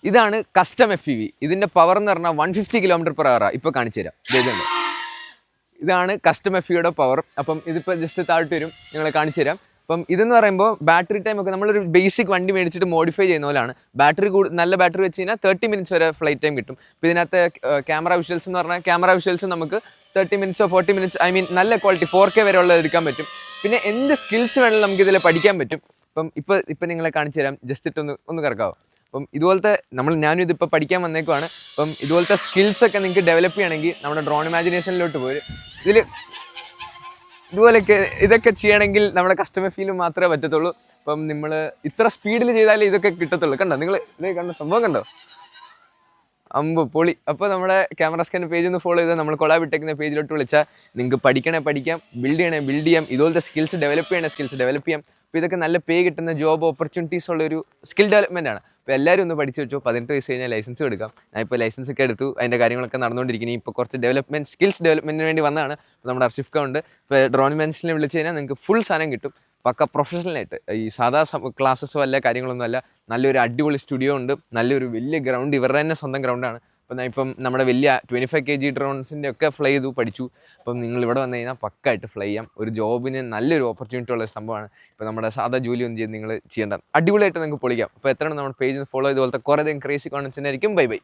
ഇതാണ് custom FPV. ഇതിന്റെ power എന്ന് പറഞ്ഞാൽ 150 km/h. ഇപ്പൊ കാണിച്ചു തരാം. ഇതാണ് കസ്റ്റം FPVയുടെ പവർ. അപ്പം ഇതിപ്പോൾ ജസ്റ്റ് താഴ്ത്തി വരും, നിങ്ങളെ കാണിച്ചു തരാം. അപ്പം ഇതെന്ന് പറയുമ്പോൾ ബാറ്ററി ടൈം ഒക്കെ നമ്മളൊരു ബേസിക് വണ്ടി മേടിച്ചിട്ട് മോഡിഫൈ ചെയ്യുന്ന പോലെയാണ്. ബാറ്ററി നല്ല ബാറ്ററി വെച്ച് കഴിഞ്ഞാൽ 30 minutes വരെ ഫ്ലൈറ്റ് ടൈം കിട്ടും. അപ്പോൾ ഇതിനകത്ത് ക്യാമറ വിഷ്വൽസ് എന്ന് പറഞ്ഞാൽ ക്യാമറ വിഷ്വൽസ് നമുക്ക് 30 minutes 40 minutes നല്ല ക്വാളിറ്റി 4K വരെ ഉള്ളത് എടുക്കാൻ പറ്റും. പിന്നെ എന്ത് സ്കിൽസ് വേണമെങ്കിലും നമുക്ക് ഇതിൽ പഠിക്കാൻ പറ്റും. ഇപ്പം നിങ്ങളെ കാണിച്ചു തരാം. ജസ്റ്റ് ഒന്ന് കറക്കാവോ. അപ്പം ഇതുപോലത്തെ ഞാനും ഇതിപ്പോൾ പഠിക്കാൻ വന്നേക്കുവാണ്. അപ്പം ഇതുപോലത്തെ സ്കിൽസൊക്കെ നിങ്ങൾക്ക് ഡെവലപ്പ് ചെയ്യണമെങ്കിൽ നമ്മുടെ ഡ്രോൺ ഇമാജിനേഷനിലോട്ട് പോരും. ഇതൊക്കെ ചെയ്യണമെങ്കിൽ നമ്മുടെ കസ്റ്റമർ ഫീലും മാത്രമേ പറ്റത്തുള്ളൂ. അപ്പം നമ്മൾ ഇത്ര സ്പീഡിൽ ചെയ്താലേ ഇതൊക്കെ കിട്ടത്തുള്ളൂ. കണ്ടോ നിങ്ങൾ ഇതേ കണ്ട സംഭവം കണ്ടോ, അമ്പ് പൊളി. അപ്പോൾ നമ്മുടെ ക്യാമറ സ്കാൻ പേജ് ഒന്ന് ഫോളോ ചെയ്താൽ നമ്മൾ കൊളാബ് ഇട്ടേക്കുന്ന പേജിലോട്ട് വിളിച്ചാൽ നിങ്ങൾക്ക് പഠിക്കാം, ബിൽഡ് ചെയ്യാം, ഇതുപോലത്തെ സ്കിൽസ് ഡെവലപ്പ് ചെയ്യാം. അപ്പോൾ ഇതൊക്കെ നല്ല പേ കിട്ടുന്ന ജോബ് ഓപ്പർച്യൂണിറ്റീസ് ഉള്ള ഒരു സ്കിൽ ഡെവലപ്മെൻ്റ് ആണ്. അപ്പോൾ എല്ലാവരും ഒന്ന് പഠിച്ചു വെച്ചോ. 18 വയസ്സ് കഴിഞ്ഞാൽ ലൈസൻസ് എടുക്കാം. ഞാൻ ഇപ്പോൾ ലൈസൻസ് ഒക്കെ എടുത്തു, അതിൻ്റെ കാര്യങ്ങളൊക്കെ നടന്നുകൊണ്ടിരിക്കുന്നു. ഇപ്പോൾ കുറച്ച് സ്കിൽസ് ഡെവലപ്മെൻറ്റിന് വേണ്ടി വന്നതാണ്. നമ്മുടെ അർഷിഫ് ഉണ്ട്. ഇപ്പോൾ ഡ്രോൺ മെൻസിനെ വിളിച്ച് കഴിഞ്ഞാൽ നിങ്ങൾക്ക് ഫുൾ സാധനം കിട്ടും. പക്ക പ്രൊഫഷണലായിട്ട്. ഈ സാധാ ക്ലാസ്സസോ അല്ല കാര്യങ്ങളൊന്നും അല്ല. നല്ലൊരു അടിപൊളി സ്റ്റുഡിയോ ഉണ്ട്, നല്ലൊരു വലിയ ഗ്രൗണ്ട്, ഇവരുടെ തന്നെ സ്വന്തം ഗ്രൗണ്ടാണ്. അപ്പം നമ്മുടെ വലിയ 25 kg ഡ്രോൺസിൻ്റെ ഒക്കെ ഫ്ലൈ ചെയ്തു പഠിച്ചു. അപ്പം നിങ്ങൾ ഇവിടെ വന്നു കഴിഞ്ഞാൽ പക്കായിട്ട് ഫ്ലൈ ചെയ്യാം. ഒരു ജോബിന് നല്ലൊരു ഓപ്പർച്യൂണിറ്റി ഉള്ള ഒരു സംഭവമാണ്. ഇപ്പോൾ നമ്മുടെ സാധാ ജോലി ഒന്നും ചെയ്ത് നിങ്ങൾ ചെയ്യേണ്ട, അടിപൊളിയായിട്ട് നിങ്ങൾക്ക് പൊളിക്കാം. അപ്പോൾ എത്രയാണ് നമ്മുടെ പേജ് ഫോളോ ചെയ്തുപോലത്തെ കുറേ ക്രേസി കോൺറ്റൻസ് ആയിരിക്കും. ബൈ.